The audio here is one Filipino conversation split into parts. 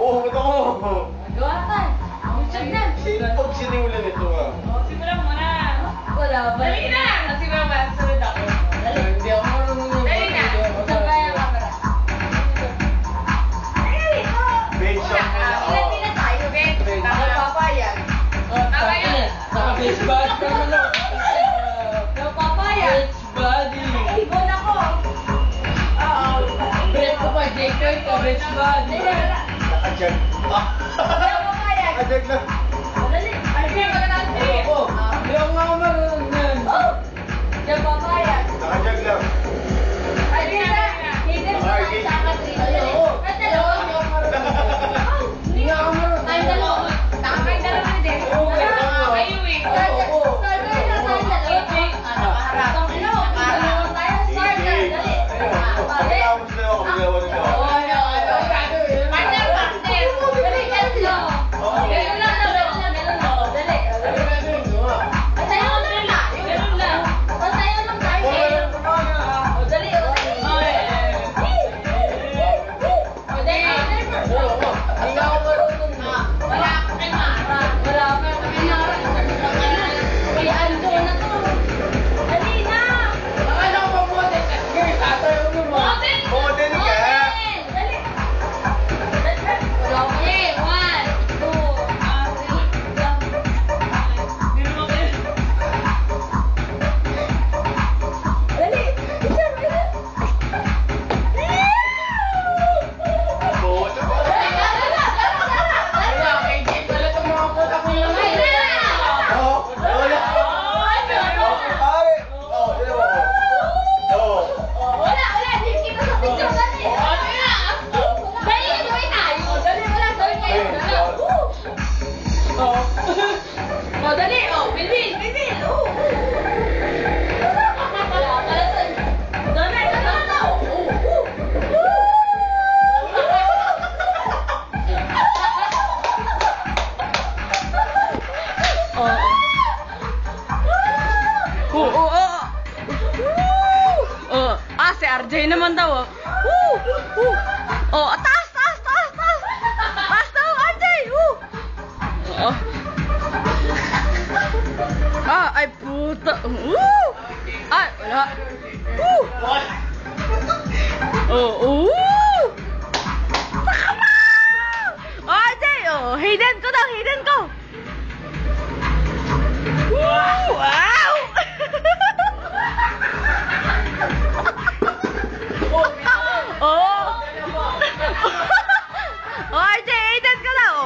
Oo, ba't ako? Gawa na tayo. Check na. Pag sinimulan ito nga. Simulan mo na. Wala ba? Dali na! Simulan mo na. Sunod ako. Hindi ako marunong yung Dali na. Sabay ang camera. Bencham mo na ako. Ilan pila tayo, Ben? Tama. Papayag. Tama yun. Naka-base body ka naman lang. Papayag. Base body. Ibon ako. Break ko pa, Jacob ka, base body. Nakajag. Papayag. Nakajag na. Dali. Ano ba yung natin? Oo. Hindi ako nga marunong yan. Diyan papayag. Nakajag lang. Ay, Lisa. Hidden sa kain sa Katrina. Ay, dalawa. Hindi nga ako marunong. Tayong dalawa. Nakakain dalawa din. Kayo eh. Starter na tayong dalawa. Nakaharap. Ano? Dalawa tayo. Starter. Dali. Pagkatapos na ako, magawa na ako. Partner, partner. Dali, tatlo. Ganun lang, ganun lang, ganun lang. Dali. Tayo lang tayo. Ganun lang. Tayo lang tayo. O, dali, o, dali. O, dali. Hindi nga ako marunong. Wala ka kay Mara. Wala ka kay Mara. Kay Aldo na to. Dali na. Akala ko pa model. Sige, tatayo mo mo. Model. Model ka. Dali. Okay, 1, 2, 3. Hindi mo kayo. Dali. Isa, isa. Oo, diba? Wala, kay Jake pala itong mga puta ko yung Oo, wala. Pare. Oo, sino ba ako? Oo. Wala, hindi kita sa picture dali. Dali, gawin tayo. Dali, wala, gawin tayo. O, dali, o, bilbil, bilbil. Wala, pala to. Dali, dali. Si RJ naman daw. Taas, taas, taas, taas. Taas daw, RJ. Ay puta. Ay, wala. Saka na! RJ, hidden ko daw, hidden ko. Wow! RJ, hidden ko daw.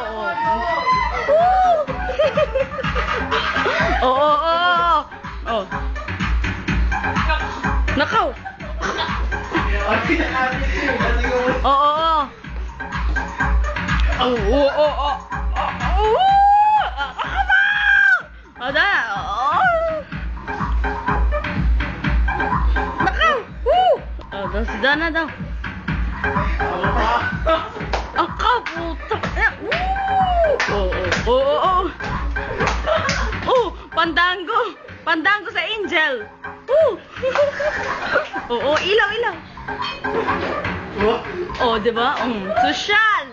Nakaw. Ada. Nakaw. Daw si Dana daw. Akaw puta. Pandango. Pandango sa Angel. Ilaw, ilaw. Diba? Social.